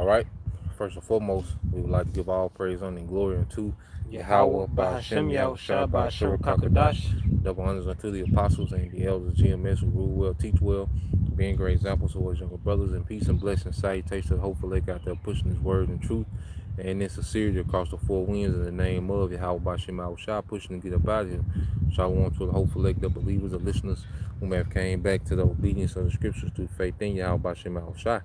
All right. First and foremost, we would like to give all praise, honor, and glory unto Yahweh, Yahweh, Bahashem, Bahashem, Yahushua, Yahushua, Bahashur, Bahashem, Kakadash. Kakadash. Double honors unto the apostles and the elders, GMS, who rule well, teach well, being great examples towards younger brothers, and peace and blessings, salutations, hopefully they got there pushing his word and truth and in sincerity across the four winds in the name of Yahweh, Bahashem, Yahushua, pushing to get up out of here. Shalom to the hopeful elect, the believers, the listeners who may have came back to the obedience of the scriptures through faith in Yahweh, Bahashem, Yahushua.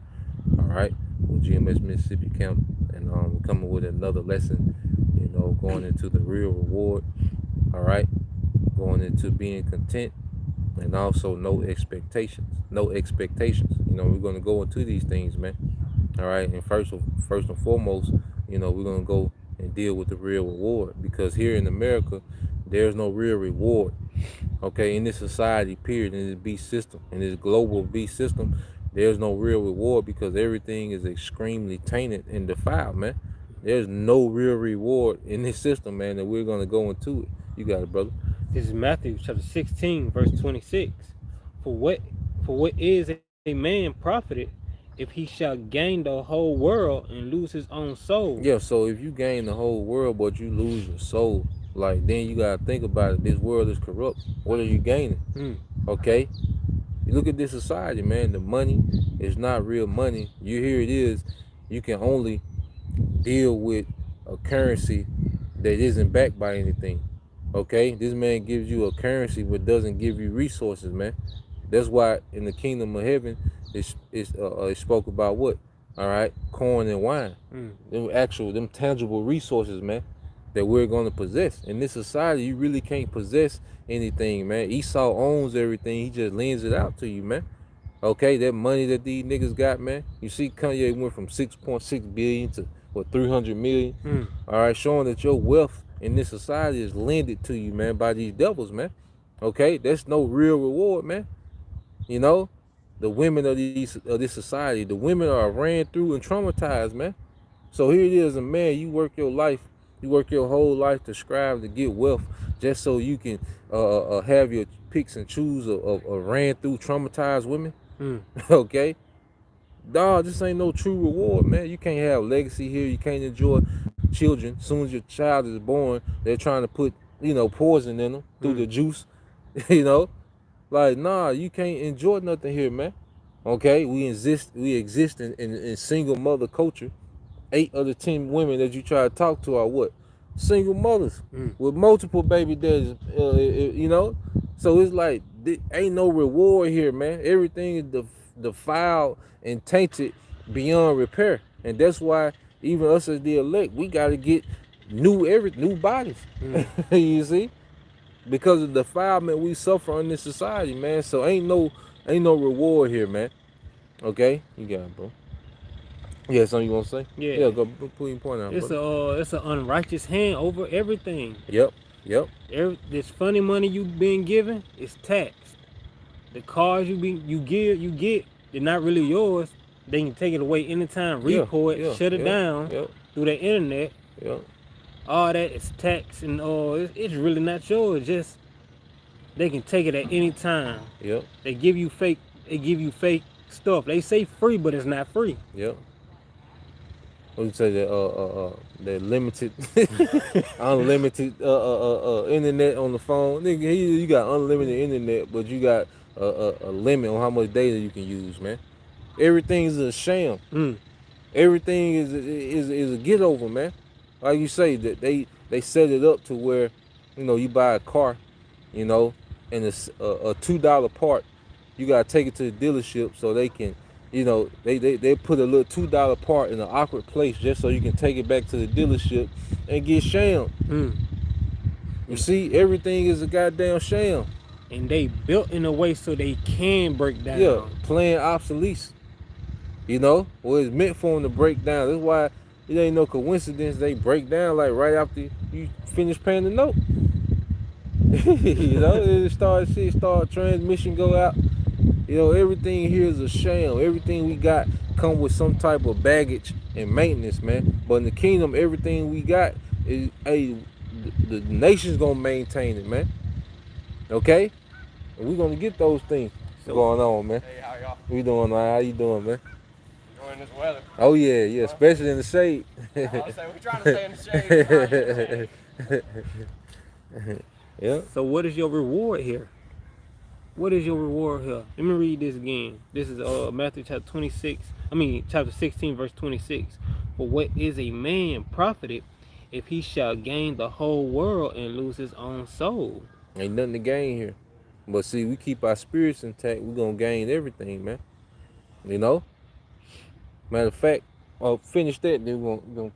All right, with GMS Mississippi Camp, and we're coming with another lesson. Going into the real reward. All right, going into being content, and also no expectations. No expectations. We're gonna go into these things, man. All right, and first and foremost, we're gonna go and deal with the real reward, because here in America, there's no real reward. Okay, in this society, period, in this beast system, in this global beast system, there's no real reward because everything is extremely tainted and defiled, man. There's no real reward in this system, man, and we're gonna go into it. You got it, brother. This is Matthew chapter 16, verse 26. For what for what is a man profited if he shall gain the whole world and lose his own soul? Yeah, so if you gain the whole world but you lose your soul, like, then you gotta think about it. This world is corrupt. What are you gaining? Mm. Okay? You look at this society, man. The money is not real money. Here it is. You can only deal with a currency that isn't backed by anything. Okay, this man gives you a currency but doesn't give you resources, man. That's why in the kingdom of heaven, it spoke about what? All right, corn and wine, Mm. them tangible resources, man, that we're gonna possess. In this society, you really can't possess anything, man. Esau owns everything. He just lends it out to you, man. Okay, that money that these niggas got, man. You see, Kanye went from 6.6 billion to what, 300 million. Mm. All right, showing that your wealth in this society is lended to you, man, by these devils, man. Okay, that's no real reward, man. You know, the women of this society, the women are ran through and traumatized, man. So here it is, a man, you work your whole life to strive to get wealth, just so you can have your picks and choose of ran through traumatized women. Mm. Okay, dog, this ain't no true reward, man. You can't have legacy here. You can't enjoy children. As soon as your child is born, they're trying to put, poison in them through the Mm. juice. you know, like, nah, you can't enjoy nothing here, man. Okay, we exist in single mother culture. 8 of the 10 women that you try to talk to are what? Single mothers Mm. with multiple baby daddies. So it's like ain't no reward here, man. Everything is defiled and tainted beyond repair, and that's why even us as the elect, we got to get new bodies. Mm. You see, because of the defilement we suffer in this society, man. So ain't no reward here, man. Okay, you got it, bro. Yeah, something you want to say? Yeah, Yeah. go put your point out, It's brother. a unrighteous hand over everything. Yep, yep, This funny money you been given is taxed. The cars you get, they're not really yours. They can take it away anytime, yeah, repo it, yeah, shut it yep, down yep, through the internet. yep, All that is tax, and it's really not yours. Just they can take it at any time. yep, They give you fake. They give you fake stuff. They say free, but it's not free. yep. What you say, the limited, unlimited internet on the phone, nigga? You got unlimited internet, but you got a limit on how much data you can use, man. Everything's a sham. Mm. Everything is a get over, man. Like you say, that they set it up to where, you buy a car, you know, and it's a $2 part. You gotta take it to the dealership so they can, they put a little $2 part in an awkward place just so you can take it back to the dealership and get shammed. Mm. You see, everything is a goddamn sham. And they built in a way so they can break Yeah, down. playing obsolete. Well, it's meant for them to break down. That's why it ain't no coincidence they break down like right after you finish paying the note. It start transmission go out. Everything here is a sham. Everything we got come with some type of baggage and maintenance, man. But in the kingdom, everything we got is the nation's gonna maintain it, man. Okay, and we're gonna get those things So going on, man. Hey, how y'all? We doing all right? How you doing, man? in this weather. Oh yeah, especially in the shade. I was saying we trying to stay in the shade. We're trying to get in the shade. Yeah. So what is your reward here? What is your reward here? Let me read this again. This is Matthew chapter 26. Chapter 16, verse 26. For what is a man profited if he shall gain the whole world and lose his own soul? Ain't nothing to gain here. But see, we keep our spirits intact, we're gonna gain everything, man. You know? Matter of fact, I'll finish that, then we're gonna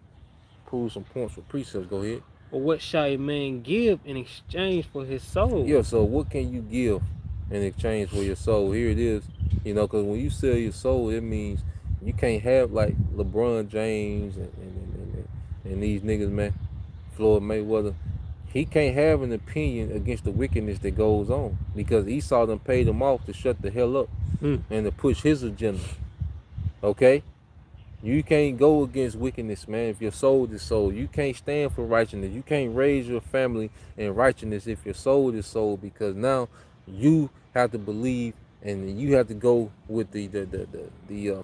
prove some points for precepts. Go ahead. Or what shall a man give in exchange for his soul? Yeah, so what can you give in exchange for your soul? Here it is. You know, because when you sell your soul, it means you can't have like LeBron James and these niggas, man. Floyd Mayweather. He can't have an opinion against the wickedness that goes on because Esau done paid him off to shut the hell up and to push his agenda. Okay? You can't go against wickedness, man, if your soul is sold. You can't stand for righteousness. You can't raise your family in righteousness if your soul is sold, because now you have to believe and you have to go with the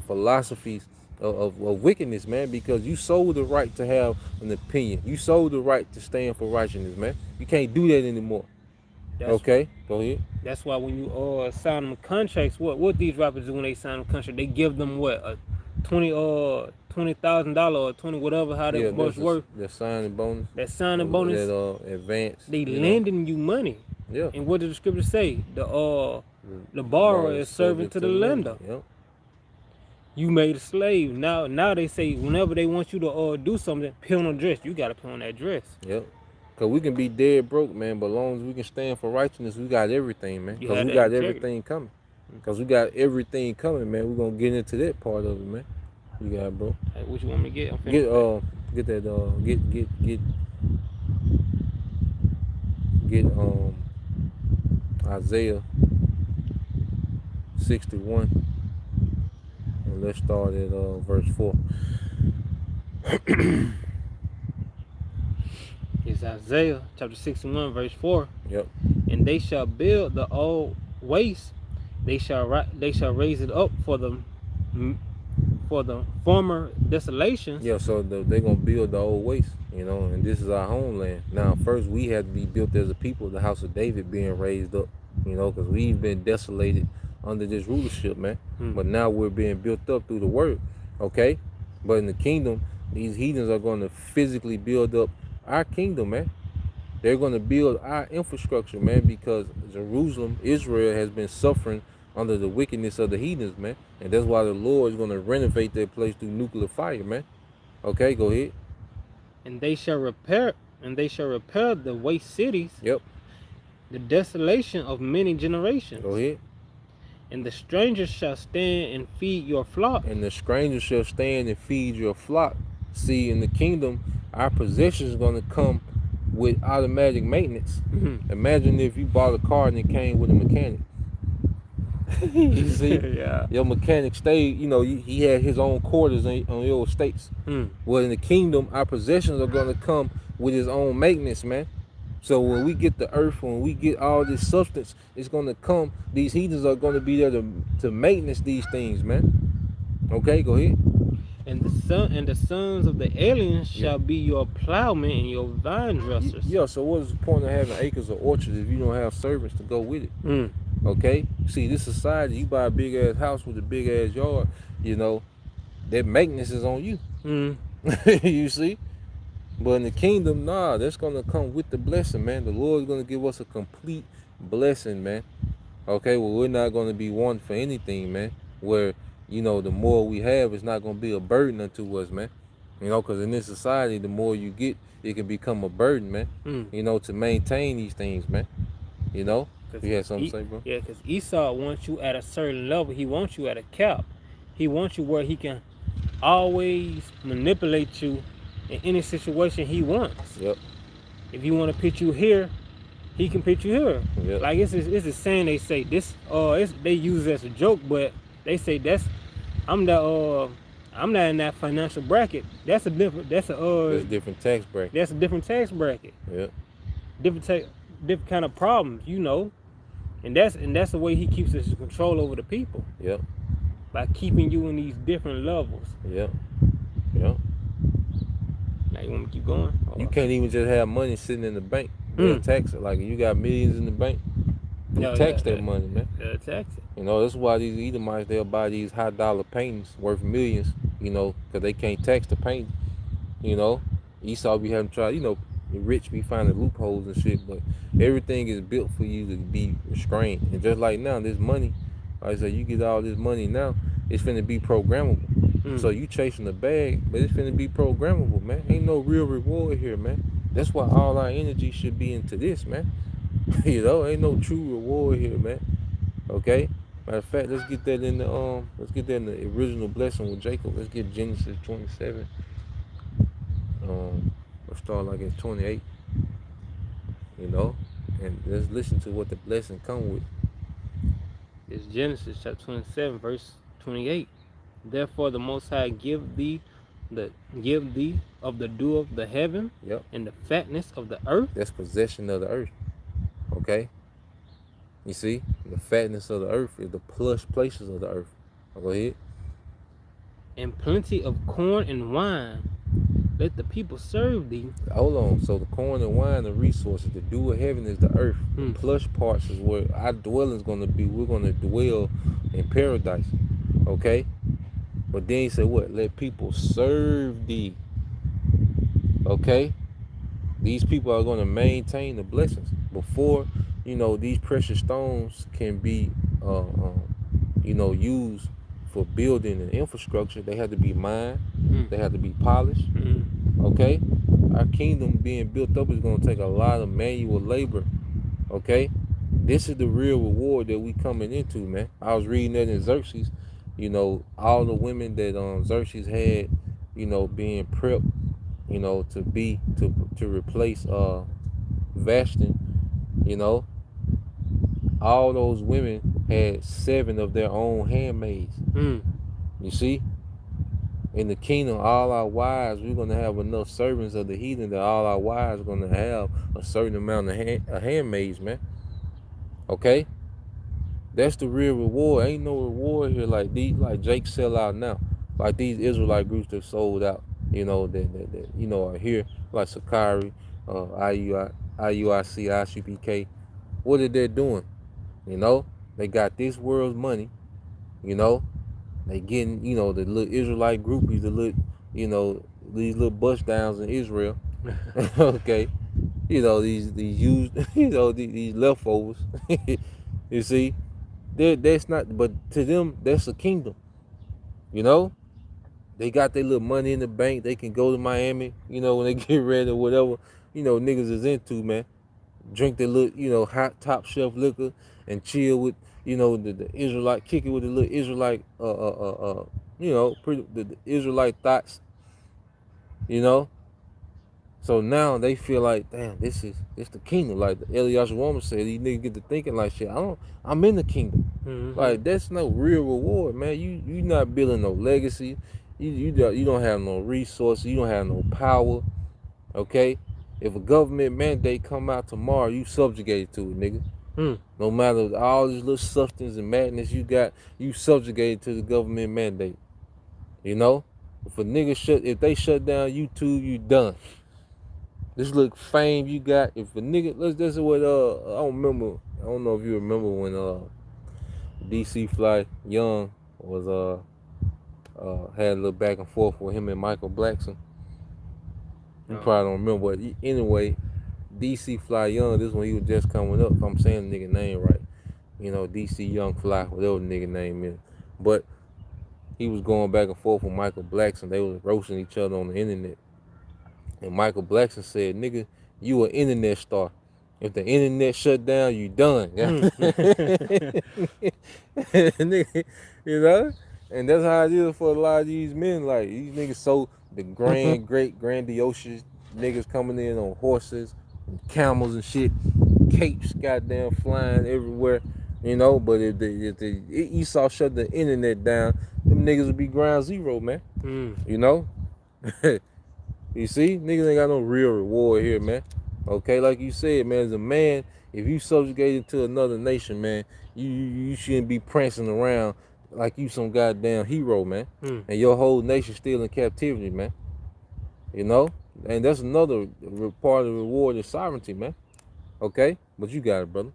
philosophies of wickedness, man, because you sold the right to have an opinion. You sold the right to stand for righteousness, man. You can't do that anymore. Okay, go ahead. That's why when you sign them contracts, what these rappers do when they sign a contract, they give them what, a $20,000 or 20 whatever, how that much worth. That signing bonus. That signing bonus. That advance. They lending you money. Yeah. And what did the scripture say? The borrower is servant to the lender. Yep. You made a slave. Now they say whenever they want you to do something, put on a dress. You gotta put on that dress. Yep. Cause we can be dead broke, man, but as long as we can stand for righteousness, we got everything, man. Cause we got everything coming. Cause we got everything coming, man. We're gonna get into that part of it, man. You got it, bro. Hey, what you want me to get? Get Isaiah 61, and let's start at verse 4. It's Isaiah chapter 61, verse 4. Yep. And they shall build the old waste; they shall raise it up for the former desolations. Yeah, so they're gonna build the old waste, you know, and this is our homeland. Now, first we had to be built as a people, the house of David being raised up, you know, because we've been desolated under this rulership, man. But now we're being built up through the word, okay? But in the kingdom, these heathens are going to physically build up our kingdom, man. They're going to build our infrastructure, man, because Jerusalem, Israel, has been suffering under the wickedness of the heathens, man. And that's why the Lord is going to renovate that place through nuclear fire, man. Okay, go ahead. And they shall repair the waste cities. Yep. The desolation of many generations. Go ahead. And the strangers shall stand and feed your flock. And the stranger shall stand and feed your flock. See, in the kingdom, our possessions are going to come with automatic maintenance. Imagine if you bought a car and it came with a mechanic. You see, yeah. Your mechanic stayed, you know, he had his own quarters on your estates. Well, in the kingdom, our possessions are going to come with his own maintenance, man. So when we get the earth, when we get all this substance, it's going to come. These heathens are going to be there to maintenance these things, man. Okay, go ahead. And the sons of the aliens shall be your plowmen and your vine dressers. Yeah, so what is the point of having acres of orchards if you don't have servants to go with it? Okay? See, this society, you buy a big ass house with a big ass yard, you know, that maintenance is on you. You see? But in the kingdom, nah, that's gonna come with the blessing, man. The Lord is gonna give us a complete blessing, man. Okay, well, we're not gonna be one for anything, man. Where, you know, the more we have, it's not gonna be a burden unto us, man. You know, because in this society, the more you get, it can become a burden, man. You know, to maintain these things, man. You know, you had something to say, bro? Yeah, because Esau wants you at a certain level. He wants you at a cap. He wants you where he can always manipulate you in any situation he wants. Yep. If you want to put you here, he can put you here. Yep. Like it's a saying they say this. They use it as a joke, but they say I'm not in that financial bracket. That's a different tax bracket. That's a different tax bracket. Yep. Different kind of problems, you know. And that's the way he keeps his control over the people. Yep. by keeping you in these different levels. Yeah. Yeah. Now you want me to keep going? You can't even just have money sitting in the bank. They'll tax it. Like, you got millions in the bank, they tax that money, man. Tax it. You know, that's why these Edomites, they'll buy these high dollar paintings worth millions, you know, because they can't tax the painting. You know, Esau be having to try, you know, the rich be finding loopholes and shit, but everything is built for you to be restrained. And just like now, this money, like I said, you get all this money now, it's finna be programmable. So you chasing the bag, but it's finna be programmable, man. Ain't no real reward here, man. That's why all our energy should be into this, man. You know, ain't no true reward here, man. Okay? Matter of fact, let's get that in the original blessing with Jacob. Let's get Genesis 27. Let's start like at 28. You know, and let's listen to what the blessing come with. It's Genesis chapter 27, verse 28. Therefore the Most High give thee of the dew of the heaven, Yep. and the fatness of the earth. That's possession of the earth. Okay? You see? The fatness of the earth is the plush places of the earth. Go ahead. And plenty of corn and wine. Let the people serve thee. Hold on. So the corn and wine are resources. The dew of heaven is the earth. The plush parts is where our dwelling is going to be. We're going to dwell in paradise. Okay? But then he said what? Let people serve thee. Okay? These people are going to maintain the blessings. Before, you know, these precious stones can be, you know, used for building and infrastructure, they have to be mined. They have to be polished. Okay? Our kingdom being built up is going to take a lot of manual labor. Okay? This is the real reward that we coming into, man. I was reading that in Xerxes. You know, all the women that Xerxes had, you know, being prepped, you know, to replace Vashti, you know, all those women had 7 of their own handmaids. You see? In the kingdom, all our wives, we're going to have enough servants of the heathen that all our wives are going to have a certain amount of handmaids, man. Okay? That's the real reward. Ain't no reward here like these, like Jake sell out now. Like these Israelite groups that sold out, you know, that you know, are here, like Sakari, IUIC, ICPK. What are they doing? You know? They got this world's money, you know? They getting, you know, the little Israelite groupies, the little, you know, these little bust downs in Israel. Okay. You know, these used, you know, these leftovers. You see? That's not, but to them, that's a kingdom. You know? They got their little money in the bank. They can go to Miami, you know, when they get ready or whatever, you know, niggas is into, man. Drink their little, you know, hot top shelf liquor and chill with, you know, the Israelite, kick it with the little Israelite, you know, the Israelite thoughts, you know. So now they feel like, damn, this the kingdom. Like Elias woman said, these niggas get to thinking like, shit, I'm in the kingdom. Like, that's no real reward, man. You not building no legacy. You don't have no resources. You don't have no power. Okay. If a government mandate come out tomorrow, you subjugated to it, nigga. No matter all this little substance and madness you got, you subjugated to the government mandate. You know? If they shut down YouTube, you done. This look fame you got. If a nigga, this is what I don't know if you remember when DC Fly Young was had a little back and forth with him and Michael Blackson. You probably don't remember, but anyway, DC Fly Young, this when he was just coming up, if I'm saying the nigga name right. You know, DC Young Fly, whatever the nigga name is. But he was going back and forth with Michael Blackson. They was roasting each other on the internet. And Michael Blackson said, nigga, you an internet star. If the internet shut down, you done. Nigga, you know? And that's how it is for a lot of these men. Like, these niggas so the great grandiose niggas coming in on horses and camels and shit, capes goddamn flying everywhere, you know. But if the Esau shut the internet down, them niggas would be ground zero, man. You know. You see, niggas ain't got no real reward here, man. Okay, like you said, man, as a man, if you subjugated to another nation, man, you shouldn't be prancing around like you some goddamn hero, man. Mm. And your whole nation still in captivity, man. You know? And that's another part of the reward of sovereignty, man. Okay? But you got it, brother.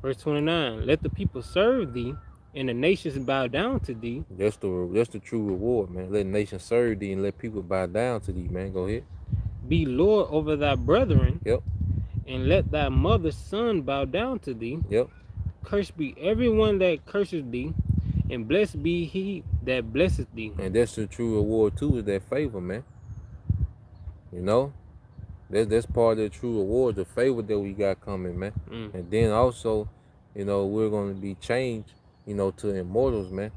Verse 29. Let the people serve thee, and the nations bow down to thee. That's the true reward, man. Let nations serve thee and let people bow down to thee, man. Go ahead. Be Lord over thy brethren. Yep. And let thy mother's son bow down to thee. Yep. Cursed be everyone that curses thee, and blessed be he that blesseth thee. And that's the true reward too, is that favor, man. You know? That's part of the true reward, the favor that we got coming, man. Mm. And then also, you know, we're gonna be changed, you know, to immortals, man.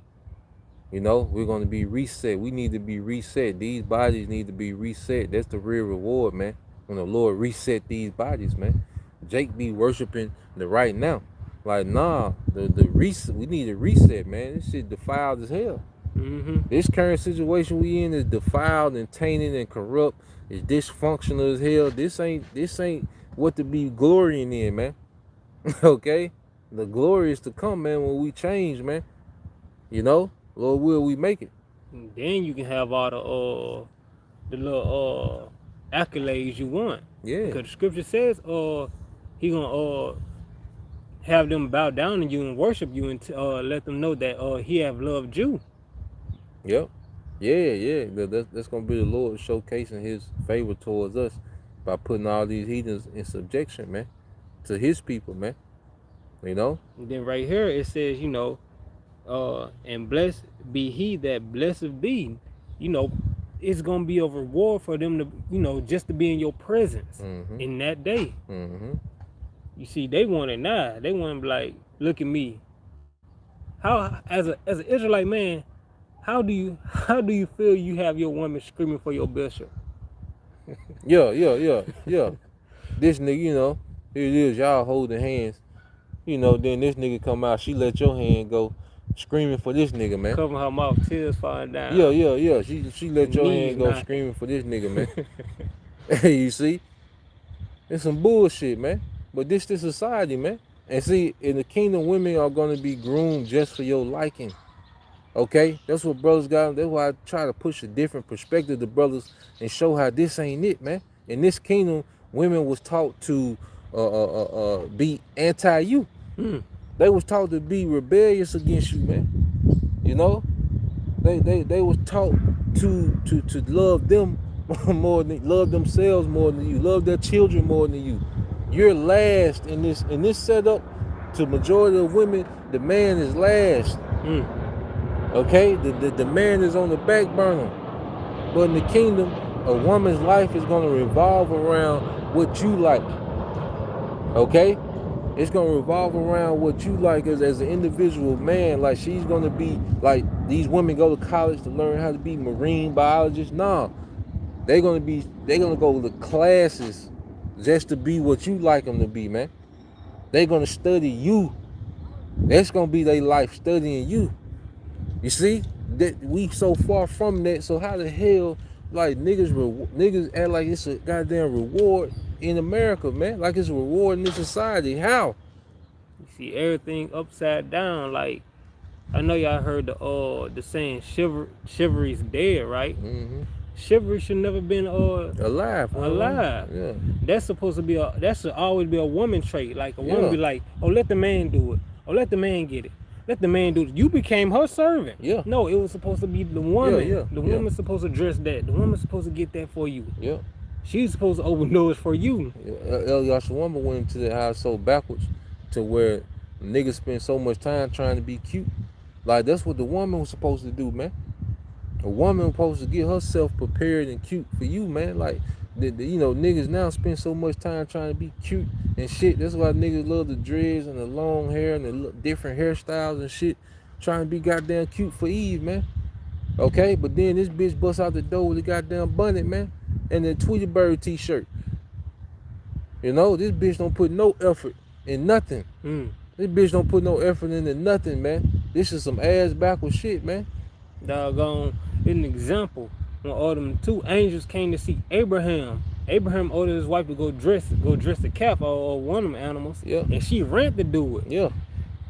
You know, we're gonna be reset. We need to be reset. These bodies need to be reset. That's the real reward, man. When the Lord reset these bodies, man. Jake be worshiping the right now. Like, nah, the reset, we need a reset, man. This shit defiled as hell. Mm-hmm. This current situation we in is defiled and tainted and corrupt. It's dysfunctional as hell. This ain't what to be glorying in, man. Okay? The glory is to come, man, when we change, man. You know? Lord will we make it. And then you can have all the little accolades you want. Yeah. Because the scripture says he gonna have them bow down to you and worship you and let them know that he have loved you. Yep. Yeah. That's gonna be the Lord showcasing his favor towards us by putting all these heathens in subjection, man, to his people, man. You know? And then right here it says, you know, and blessed be he that blesseth thee. You know, it's gonna be a reward for them to, you know, just to be in your presence in that day. Mm-hmm. You see, they want it now. They want to be like, look at me. How, as an Israelite man, how do you feel you have your woman screaming for your bishop? Yeah. This nigga, you know, here it is, y'all holding hands. You know, then this nigga come out, she let your hand go, screaming for this nigga, man. Covering her mouth, tears falling down. Yeah. She let your Knees hand go, knocking. screaming for this nigga, man. You see? It's some bullshit, man. But this the society, man. And see, in the kingdom, women are gonna be groomed just for your liking. Okay? That's what brothers got. That's why I try to push a different perspective to brothers and show how this ain't it, man. In this kingdom, women was taught to be anti-you. They was taught to be rebellious against you, man. You know? They was taught to love them more than love themselves more than you, love their children more than you. You're last in this setup. To majority of women, the man is last. Okay, the man is on the back burner. But in the kingdom, a woman's life is gonna revolve around what you like. Okay, it's gonna revolve around what you like as an individual man. Like, she's gonna be like, these women go to college to learn how to be marine biologists. Nah, they're gonna go to classes just to be what you like them to be, man. They're gonna study you. That's gonna be their life, studying you. You see that we so far from that. So how the hell, like, niggas act like it's a goddamn reward in America, man? Like it's a reward in this society. How? You see everything upside down. Like, I know y'all heard the saying chivalry's dead, right? Mm-hmm. Chivalry should never been Alive. alive. Yeah. That's supposed to be that should always be a woman trait. Like, a woman be like, oh, let the man do it. Oh, let the man get it. Let the man do it. You became her servant. Yeah. No, it was supposed to be the woman. Yeah. The woman's supposed to dress that. The woman's supposed to get that for you. Yeah. She's supposed to open doors for you. El Yashawamba went into the house so backwards to where niggas spend so much time trying to be cute. Like, that's what the woman was supposed to do, man. A woman was supposed to get herself prepared and cute for you, man. Like, you know, niggas now spend so much time trying to be cute and shit. That's why niggas love the dreads and the long hair and the different hairstyles and shit. Trying to be goddamn cute for Eve, man. Okay? But then this bitch busts out the door with a goddamn bonnet, man. And the Tweety Bird t-shirt. You know, this bitch don't put no effort in nothing. This bitch don't put no effort into nothing, man. This is some ass backwards shit, man. Doggone, an example, when them two angels came to see Abraham ordered his wife to go dress the calf or one of them animals. Yeah. And she ran to do it. Yeah.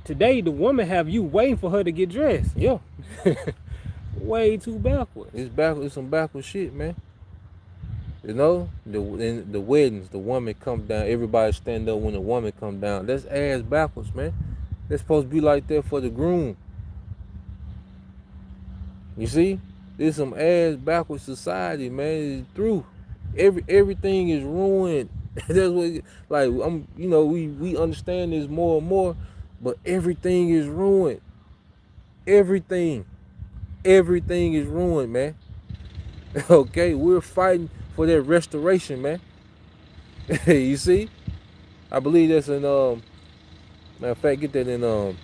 Today, the woman have you waiting for her to get dressed. Yeah. Way too backwards. It's some backwards shit, man. You know, in the weddings, the woman come down, everybody stand up when the woman come down. That's ass backwards, man. That's supposed to be like that for the groom. You see? There's some ass backwards society, man. It's through. Everything is ruined. That's what, like, we understand this more and more, but everything is ruined. Everything is ruined, man. Okay, we're fighting for that restoration, man. You see? I believe that's in matter of fact, get that in um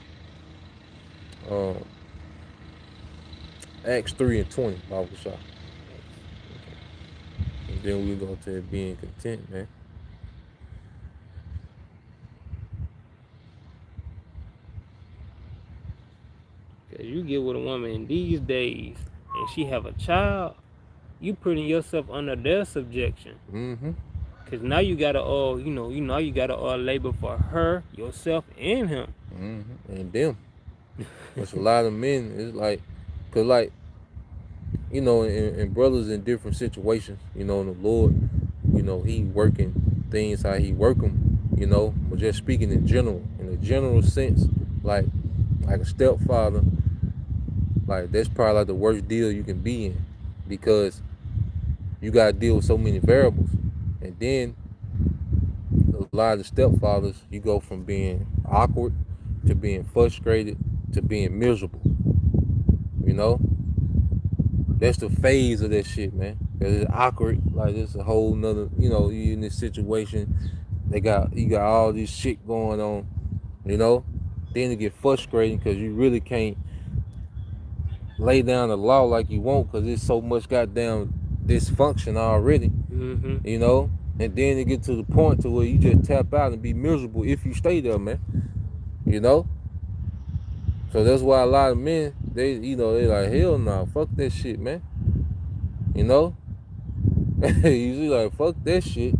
Acts 3:20, Bible shot. And then we go to being content, man. Cause you get with a woman in these days and she have a child, you putting yourself under their subjection. Mm-hmm. Cause now you gotta now you gotta labor for her, yourself, and him. Mm-hmm. And them. There's a lot of men. It's like, cause like, and brothers in different situations, in the Lord, he working things how he work them, but just speaking in a general sense, like a stepfather, like that's probably like the worst deal you can be in, because you gotta deal with so many variables, and then a lot of the stepfathers, you go from being awkward to being frustrated to being miserable. That's the phase of that shit, man. Cause it's awkward, like it's a whole nother, you in this situation, you got all this shit going on, then it get frustrating because you really can't lay down the law like you want, because there's so much goddamn dysfunction already, Mm-hmm. and then it get to the point to where you just tap out and be miserable if you stay there, man. So that's why a lot of men, they like, hell no, fuck that shit, man. You see, like, fuck that shit.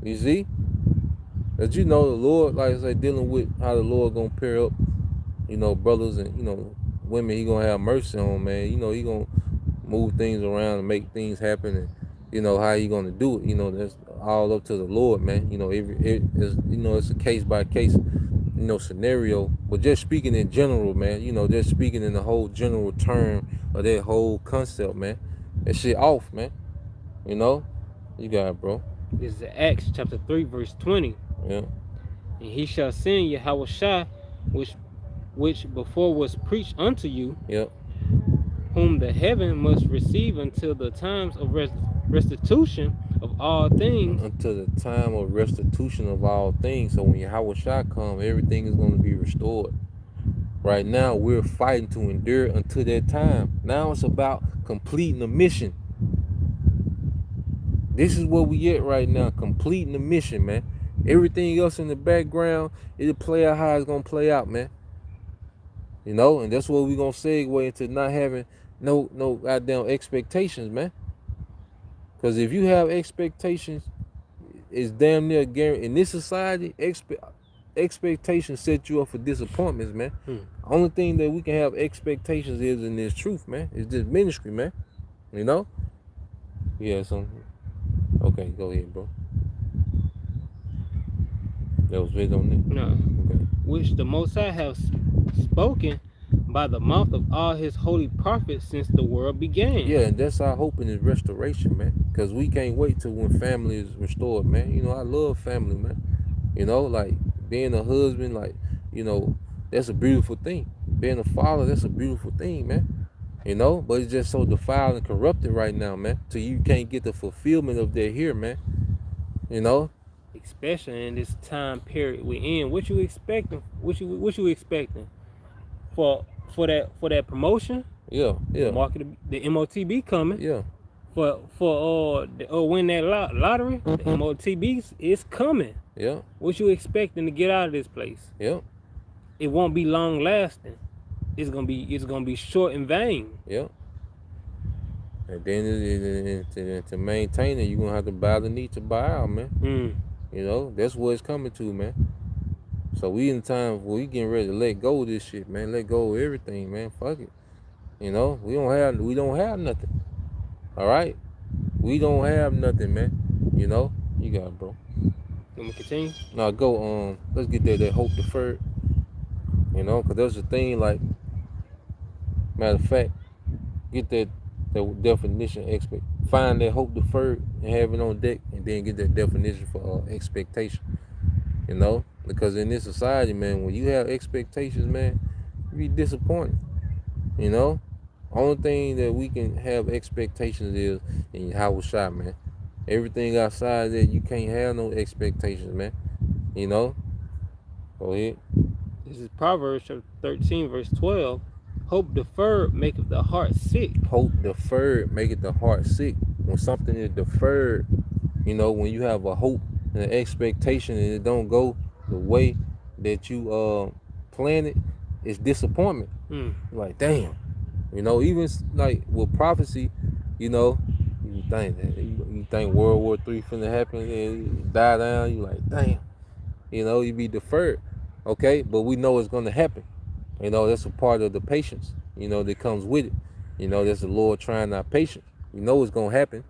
You see? But the Lord, like I say, dealing with how the Lord gonna pair up, brothers and, women he gonna have mercy on, man. He gonna move things around and make things happen, and, how he gonna do it. That's all up to the Lord, man. It's a case by case, scenario. But just speaking in general, man, just speaking in the whole general term of that whole concept, man. That shit off, man. You got it, bro. This is Acts chapter 3, verse 20. Yeah. And he shall send Yahushua, which before was preached unto you, Yep. whom the heaven must receive until the times of restitution of all things. Until the time of restitution of all things. So when Yahushua come, everything is going to be restored. Right now, we're fighting to endure until that time. Now it's about completing the mission. This is where we at right now, completing the mission, man. Everything else in the background, it'll play out how it's going to play out, man. And that's what we're going to segue into, not having no goddamn expectations, man. Because if you have expectations, it's damn near guaranteed. In this society, expectations set you up for disappointments, man. Only thing that we can have expectations is in this truth, man. It's this ministry, man. Yeah, something. Okay, go ahead, bro. That was it on it? No. Okay. Which the Most High have spoken by the mouth of all his holy prophets since the world began. Yeah, and that's our hope in his restoration, man. Because we can't wait till when family is restored, man. I love family, man. Like being a husband, like, that's a beautiful thing. Being a father, that's a beautiful thing, man. But it's just so defiled and corrupted right now, man. So you can't get the fulfillment of that here, man. Especially in this time period we're in. What you expecting? What you expecting? For that promotion? Yeah. Market, the MOTB coming. Yeah. For win that lottery, the MOTB is coming. Yeah. What you expecting to get out of this place? Yeah. It won't be long lasting. It's gonna be short and vain. Yeah. And then to maintain it, you're gonna have to bow the knee to bow out, man. That's what it's coming to, man. So we in time where we getting ready to let go of this shit, man. Let go of everything, man. Fuck it. You know, we don't have nothing. All right, we don't have nothing, man. You know, you got it, bro. You want me to continue? Now go. Let's get that hope deferred. You know, cause there's a thing like, matter of fact, get that definition. Find that hope deferred and have it on deck, and then get that definition for expectation. You know, because in this society, man, when you have expectations, man, you be disappointed. You know, only thing that we can have expectations is in Howard Shot, man. Everything outside that, you can't have no expectations, man. You know? Go ahead. This is Proverbs chapter 13, verse 12. Hope deferred maketh the heart sick. Hope deferred maketh the heart sick. When something is deferred, you know, when you have a hope and an expectation and it don't go the way that you planned it, it's disappointment. Like, damn. You know, even like with prophecy, you know, you think World War III finna happen and it die down, you like, damn. You know, you be deferred. Okay, but we know it's gonna happen. You know, that's a part of the patience, you know, that comes with it. You know, that's the Lord trying our patience. We know it's gonna happen,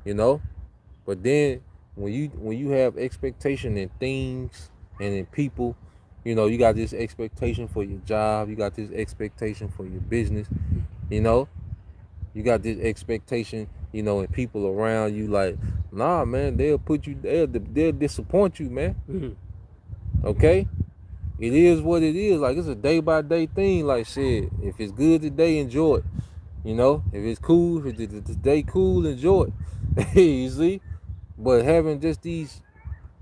you know. But then when you have expectation in things and in people, you know, you got this expectation for your job, you got this expectation for your business, you know. You got this expectation, you know, in people around you, like, nah, man, they'll disappoint you, man. Okay? It is what it is. Like, it's a day-by-day thing. Like, shit, if it's good today, enjoy it. You know? If it's cool, if it's day cool, enjoy it. You see? But having just these,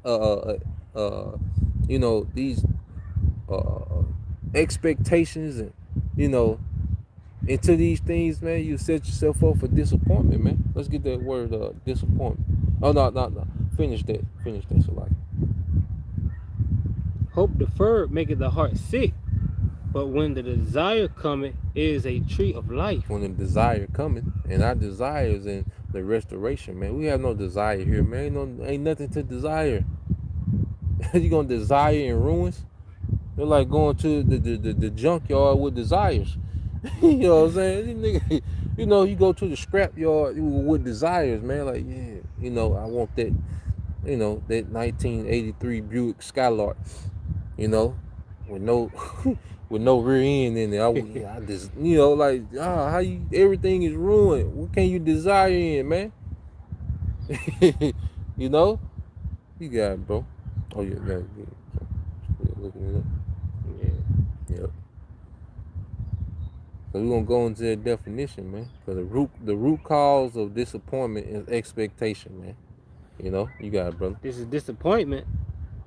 you know, these expectations and, you know, into these things, man, you set yourself up for disappointment, man. Let's get that word, disappointment. Oh, no. Finish that, Salaki. Hope deferred maketh the heart sick, but when the desire cometh, it is a tree of life. When the desire cometh, and our desire is in the restoration, man. We have no desire here, man. Ain't nothing to desire. You gonna desire in ruins? They're like going to the junkyard with desires. You know what I'm saying? Nigga, you know, you go to the scrap yard with desires, man. Like, yeah, you know, I want that, you know, that 1983 Buick Skylark, you know, with no with no rear end in it. I just, you know, like, how you, everything is ruined. What can you desire in, man? You know, you got it, bro. Oh yeah, that's good. Looking it up. Yeah. Yep. So we're gonna go into that definition, man. Because the root cause of disappointment is expectation, man. You know, you got it, brother. This is disappointment.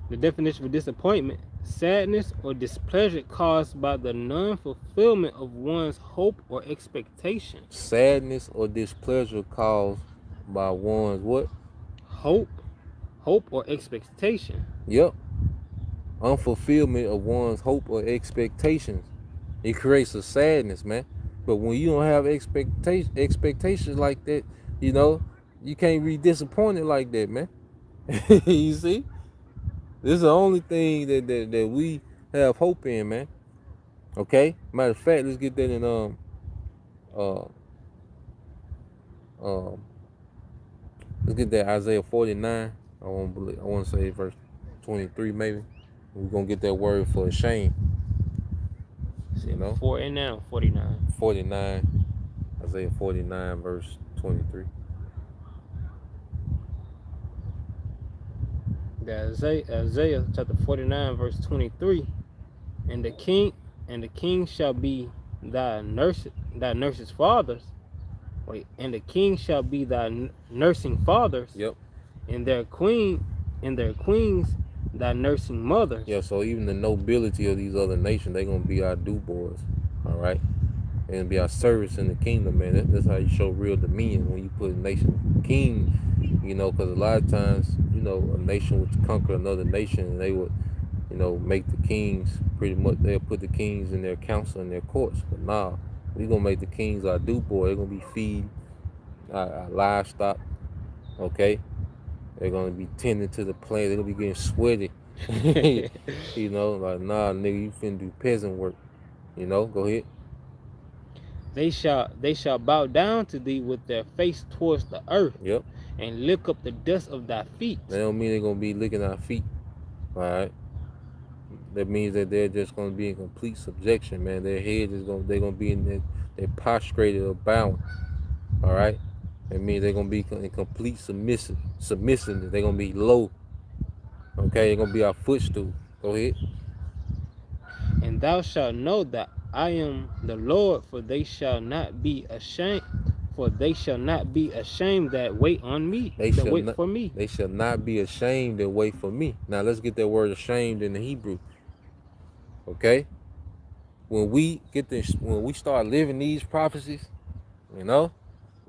The definition for disappointment: sadness or displeasure caused by the non-fulfillment of one's hope or expectation. Sadness or displeasure caused by one's what? Hope or expectation. Yep. Unfulfillment of one's hope or expectations. It creates a sadness, man. But when you don't have expectations like that, you know, you can't be disappointed like that, man. You see? This is the only thing that we have hope in, man. Okay? Matter of fact, let's get that in let's get that Isaiah 49. I want to say verse 23 maybe. We're gonna get that word for shame. You know? 49. 49. Isaiah 49 verse 23. Isaiah chapter 49 verse 23. And the king shall be thy nurse's fathers. Wait, and the king shall be thy nursing fathers. Yep. And their queens thy nursing mothers. Yeah, so even the nobility of these other nations, they gonna be our do boys. All right. And be our service in the kingdom, man. That's how you show real dominion, when you put a nation king, you know, because a lot of times, you know, a nation would conquer another nation and they would, you know, make the kings pretty much, they'll put the kings in their council and their courts. But nah, we gonna make the kings our do boy. They're gonna be feeding our livestock, okay? They're gonna be tending to the plant. They're gonna be getting sweaty You know, like, nah, nigga, you finna do peasant work. You know, go ahead. They shall bow down to thee with their face towards the earth, Yep. and lick up the dust of thy feet. That don't mean they're gonna be licking our feet. All right. That means that they're just gonna be in complete subjection, man. Their head is they're gonna be in they're prostrated or bowing. All right. That means they're gonna be in complete submissiveness. They're gonna be low. Okay, they're gonna be our footstool. Go ahead. And thou shalt know that I am the Lord, for they shall not be ashamed. For they shall not be ashamed that wait on me, that wait for me. They shall not be ashamed that wait for me. Now let's get that word ashamed in the Hebrew. Okay? When we start living these prophecies, you know,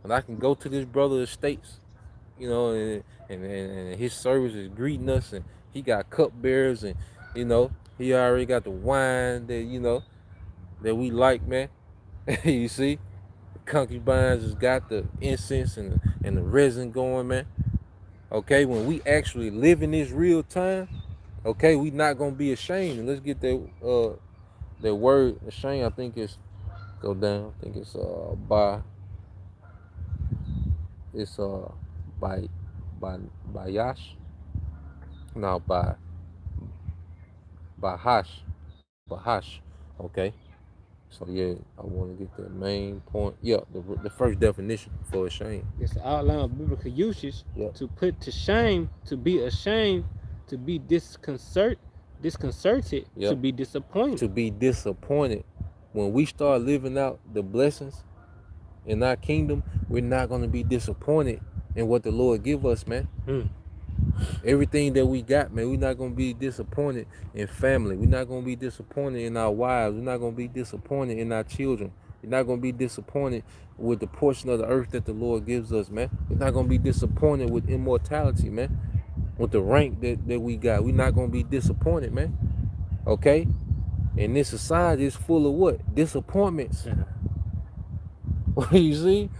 when I can go to this brother's estates, you know, and his service is greeting us, and he got cupbearers, and you know, he already got the wine that that we like, man. You see, the concubines has got the incense and the resin going, man. Okay, when we actually live in this real time, okay, we not gonna be ashamed. And let's get that word ashamed. I think it's go down. I think it's by it's by Yash. No, by Hash. Okay. So yeah, I want to get the main point. Yeah, the first definition for ashamed. It's the outline of biblical usage. Yep. To put to shame, to be ashamed, to be disconcerted, Yep. to be disappointed. To be disappointed. When we start living out the blessings in our kingdom, we're not going to be disappointed in what the Lord give us, man. Everything that we got, man, we're not going to be disappointed in family. We're not going to be disappointed in our wives. We're not going to be disappointed in our children. We're not going to be disappointed with the portion of the earth that the Lord gives us, man. We're not going to be disappointed with immortality, man. With the rank that we got. We're not going to be disappointed, man. Okay? And this society is full of what? Disappointments. You see?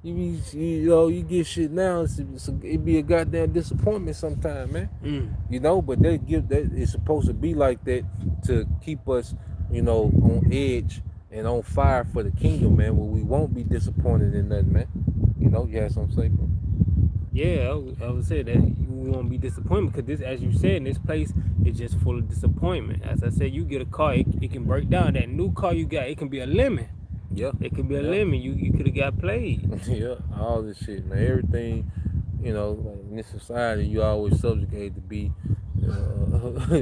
You get shit now. It be a goddamn disappointment sometime, man. You know, but it's supposed to be like that to keep us, on edge and on fire for the kingdom, man. Where we won't be disappointed in nothing, man. You had something to say, bro? Yeah, I would say that we won't be disappointed because this, as you said, this place is just full of disappointment. As I said, you get a car, it can break down. That new car you got, it can be a lemon. Yeah. It could be a lemon. You could have got played. Yeah, all this shit, man. Everything, like in this society, you always subjugated to be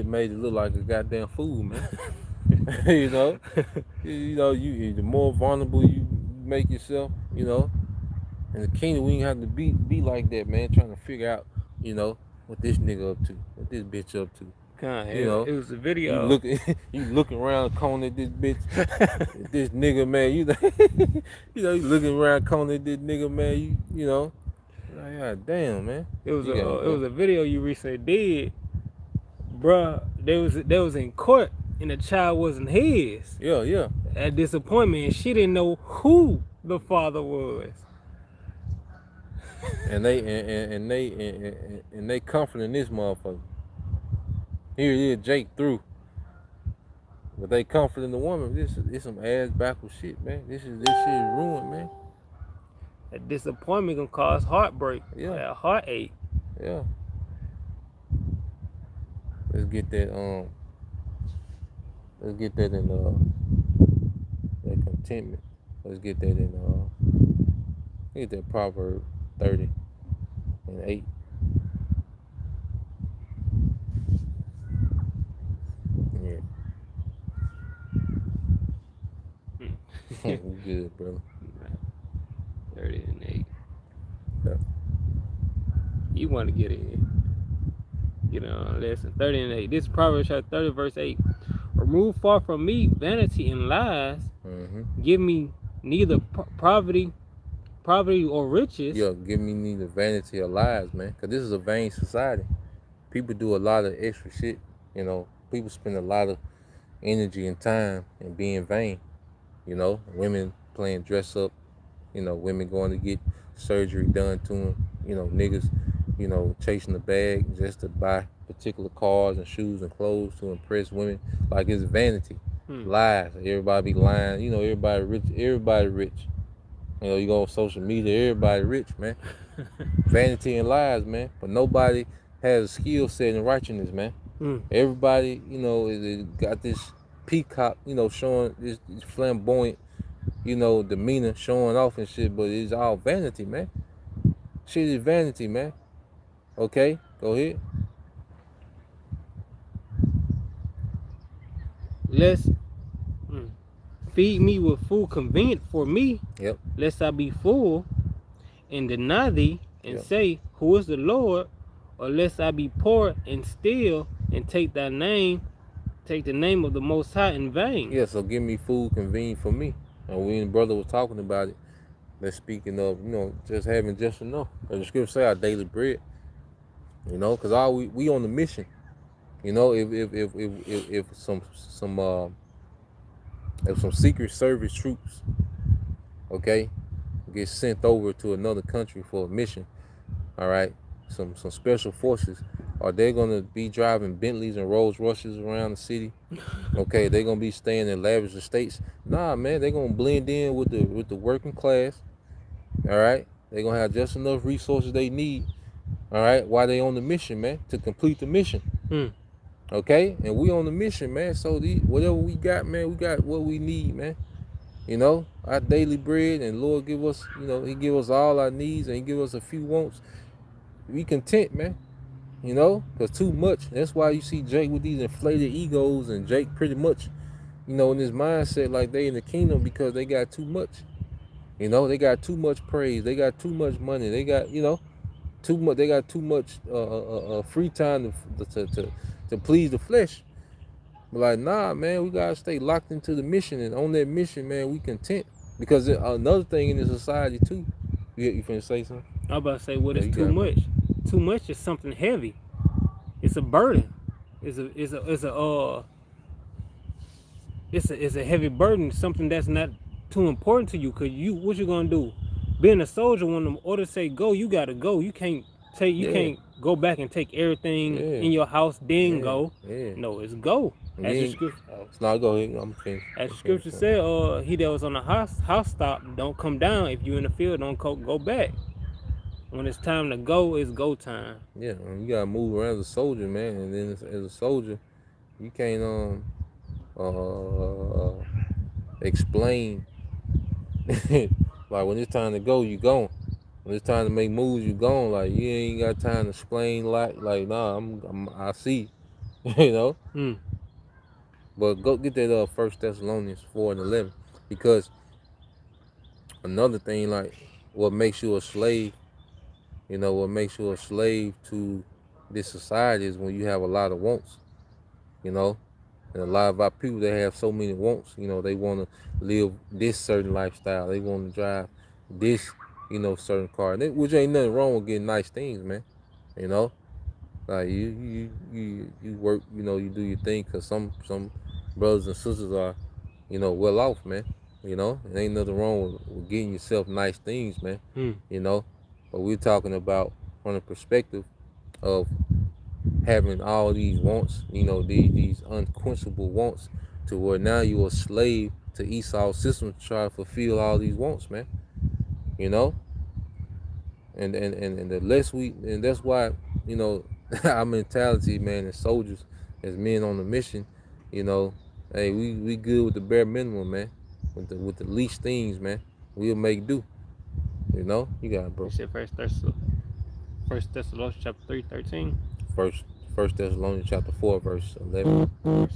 made to look like a goddamn fool, man. You the more vulnerable you make yourself, in the kingdom, we ain't have to be like that, man. Trying to figure out, what this nigga up to, what this bitch up to. It was a video. You looking around the corner at this bitch, this nigga, man. You looking around the corner at this nigga, man. Like, God damn, man. It was a video you recently did, bruh. They was in court and the child wasn't his. Yeah. At disappointment, and she didn't know who the father was. And they comforting this motherfucker. Here it is, Jake through. But they comforting the woman. This is some ass backwards shit, man. This shit is ruined, man. That disappointment gonna cause heartbreak. Yeah. A heartache. Yeah. Let's get that in that contentment. Let's get that in get that Proverb 30:8. Yeah. We good, brother. 30:8. Yeah. You want to get on lesson 30:8. This is Proverbs chapter 30, verse 8. Remove far from me vanity and lies. Mm-hmm. Give me neither poverty or riches. Yeah, give me neither vanity or lies, man. Because this is a vain society. People do a lot of extra shit. People spend a lot of energy and time in being vain. Women playing dress up. Women going to get surgery done to them. Niggas, chasing the bag just to buy particular cars and shoes and clothes to impress women. Like it's vanity, Hmm. lies. Everybody be lying. You know, everybody rich. Everybody rich. You know, you go on social media, everybody rich, man. Vanity and lies, man. But nobody has a skill set in righteousness, man. Hmm. Everybody, you know, is got this peacock, you know, showing this flamboyant, you know, demeanor, showing off and shit. But it's all vanity, man. Shit is vanity, man. Okay, go ahead. Let's feed me with food convenient for me, Yep, lest I be full and deny thee and yep. say, who is the Lord? Or lest I be poor and steal and take the name of the Most High in vain. Yeah, so give me food convenient for me. And we and brother was talking about it. That's speaking of, you know, just having just enough. As the scripture say, our daily bread. You know, because all we on the mission. You know, if some Secret Service troops, okay, get sent over to another country for a mission, all right, some special forces, are they gonna be driving Bentleys and Rolls Royces around the city? Okay, they gonna be staying in lavish estates? Nah, man, they gonna blend in with the working class. All right, they gonna have just enough resources they need. All right, while they on the mission, man, to complete the mission. Okay, and we on the mission, man. So whatever we got, man, we got what we need, man. You know, our daily bread, and Lord give us, you know, He give us all our needs, and He give us a few wants. We content, man. You know, cause too much. That's why you see Jake with these inflated egos, and Jake pretty much, you know, in his mindset like they in the kingdom because they got too much. You know, they got too much praise. They got too much money. They got, you know, too much. They got too much free time to please the flesh. But like, nah, man, we gotta stay locked into the mission, and on that mission, man, we content. Because another thing in the society too. You finna say something? I was about to say, what Yeah, is you too got it. much? Too much is something heavy. It's a burden. It's a heavy burden. Something that's not too important to you. Cause what you gonna do? Being a soldier, when the orders say go, you gotta go. You can't Yeah, can't go back and take everything yeah, in your house, then yeah, go. yeah. No, it's go. And As the then, scripture, no, go ahead. I'm finished. as the scripture said, he that was on the house top, don't come down. If you in the field, don't go back. When it's time to go, it's go time. Yeah, you gotta move around as a soldier, man. And then as a soldier, you can't explain. Like when it's time to go, you gone. When it's time to make moves, you gone. Like you ain't got time to explain. Like nah, I see, you know. But go get that 1 Thessalonians 4:11, because another thing, like what makes you a slave, you know, what makes you a slave to this society is when you have a lot of wants, you know. And a lot of our people, they have so many wants, you know, they want to live this certain lifestyle. They want to drive this, you know, certain car. Which ain't nothing wrong with getting nice things, man. You know, like you work, you know, you do your thing, because some brothers and sisters are, you know, well off, man. You know, it ain't nothing wrong with getting yourself nice things, man. You know, but we're talking about from the perspective of having all these wants, you know, these unquenchable wants, to where now you're a slave to Esau's system to try to fulfill all these wants, man. You know, and the less and that's why, you know, our mentality, man, as soldiers, as men on the mission, you know, hey, we good with the bare minimum, man, with the least things, man. We'll make do. You know, you got it, bro. You said First Thessalonians chapter 3:13. First Thessalonians chapter 4, verse 11. Okay.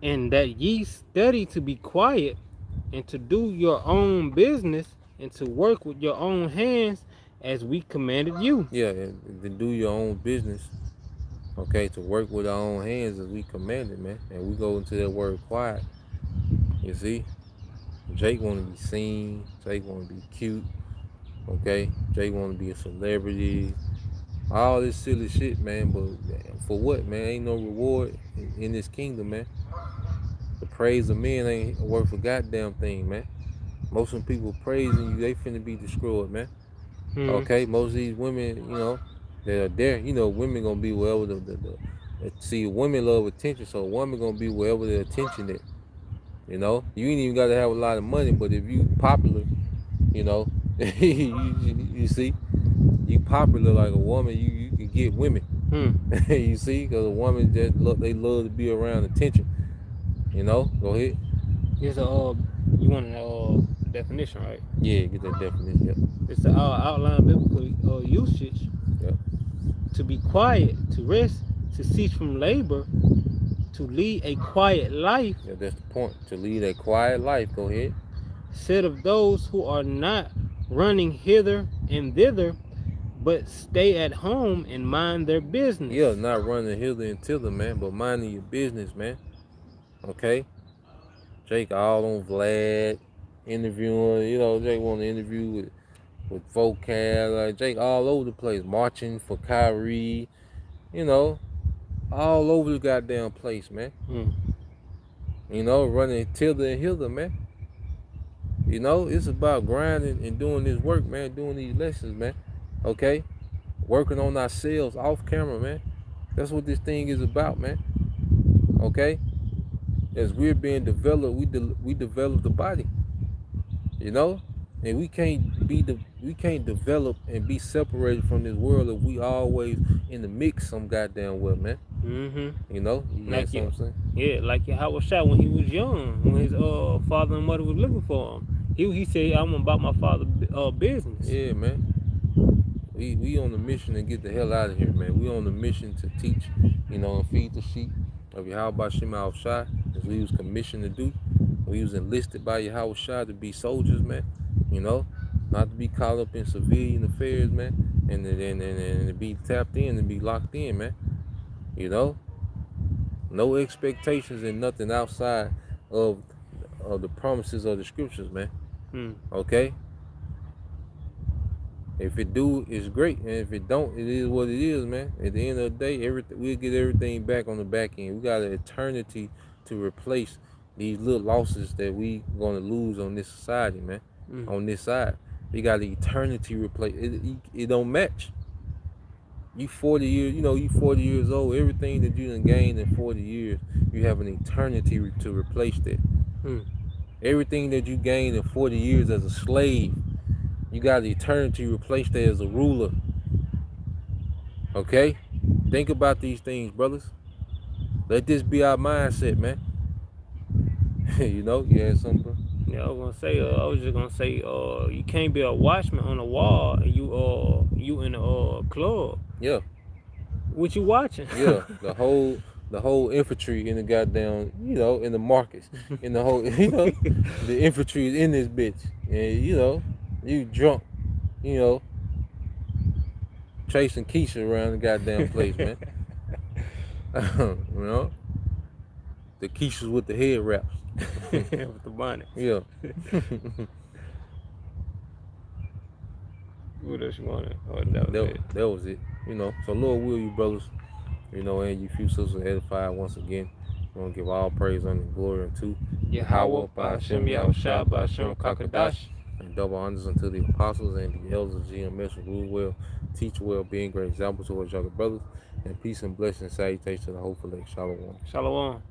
And that ye study to be quiet, and to do your own business, and to work with your own hands, as we commanded you. Yeah, and to do your own business, okay, to work with our own hands as we commanded, man. And we go into that word quiet. You see, Jake want to be seen. Jake want to be cute. Okay, Jake want to be a celebrity. All this silly shit, man. But for what, man? Ain't no reward in this kingdom, man. The praise of men ain't worth a goddamn thing, man. Most of them people praising you, they finna be destroyed, man. Okay, most of these women, you know, that are there. You know, women gonna be wherever see, women love attention, so a woman gonna be wherever the attention is. You know, you ain't even gotta have a lot of money, but if you popular, you know, you see, you popular like a woman, you can get women. You see, because a woman just they love to be around attention. You know, go ahead. It's a you want a definition, right? Yeah, get that definition. Yep. It's the outline biblical usage. Yep. To be quiet, to rest, to cease from labor, to lead a quiet life. Yeah, that's the point. To lead a quiet life. Go ahead. Said of those who are not running hither and thither, but stay at home and mind their business. Yeah, not running hither and thither, man, but minding your business, man. Okay? Jake all on Vlad, interviewing, you know, Jake want to interview with vocab, like Jake all over the place, marching for Kyrie, you know, all over the goddamn place, man. You know, running thither and hither, man. You know, it's about grinding and doing this work, man, doing these lessons, man. Okay? Working on ourselves off camera, man. That's what this thing is about, man. Okay? As we're being developed, we develop the body. You know? And we can't develop and be separated from this world if we always in the mix some goddamn well, man. You know? Like what I'm saying? Yeah, like Howard shot when he was young, when his father and mother was looking for him. He said, I'm about my father's business. Yeah, man. We on the mission to get the hell out of here, man. We on the mission to teach, you know, and feed the sheep of Yahweh Shema Shai, as we was commissioned to do. We was enlisted by Yahweh Shai to be soldiers, man. You know, not to be caught up in civilian affairs, man, and to be tapped in and be locked in, man. You know, no expectations and nothing outside of the promises of the scriptures, man. Okay. If it do, it's great, and if it don't, it is what it is, man. At the end of the day, we'll get everything back on the back end. We got an eternity to replace these little losses that we gonna lose on this society, man. On this side, we got the eternity replace. It don't match. You 40 years, you know, you 40 years old. Everything that you done gained in 40 years, you have an eternity to replace that. Everything that you gained in 40 years as a slave, you got the eternity to replace that as a ruler. Okay? Think about these things, brothers. Let this be our mindset, man. You know, you had something, bro? Yeah, I was just gonna say, you can't be a watchman on the wall and you in a club. Yeah. What you watching? Yeah, the whole infantry in the goddamn, you know, in the markets, in the whole, you know, the infantry is in this bitch, and you know, you drunk, you know, chasing Keisha around the goddamn place, man. You know, the Keishas with the head wraps. With the bonnet. Yeah. What else you wanted? Oh, that was it. You know, so Lord will you brothers, you know, and you few sisters edified once again. We want to give all praise and glory unto Yahweh, Ba'ashem, Yahushua, Ba'ashem, Kakadash. And double honors unto the apostles and the elders of GMS who rule well, teach well, being great examples to our younger brothers, and peace and blessings, salutations to the hopeful elect. Shalom. Shalom.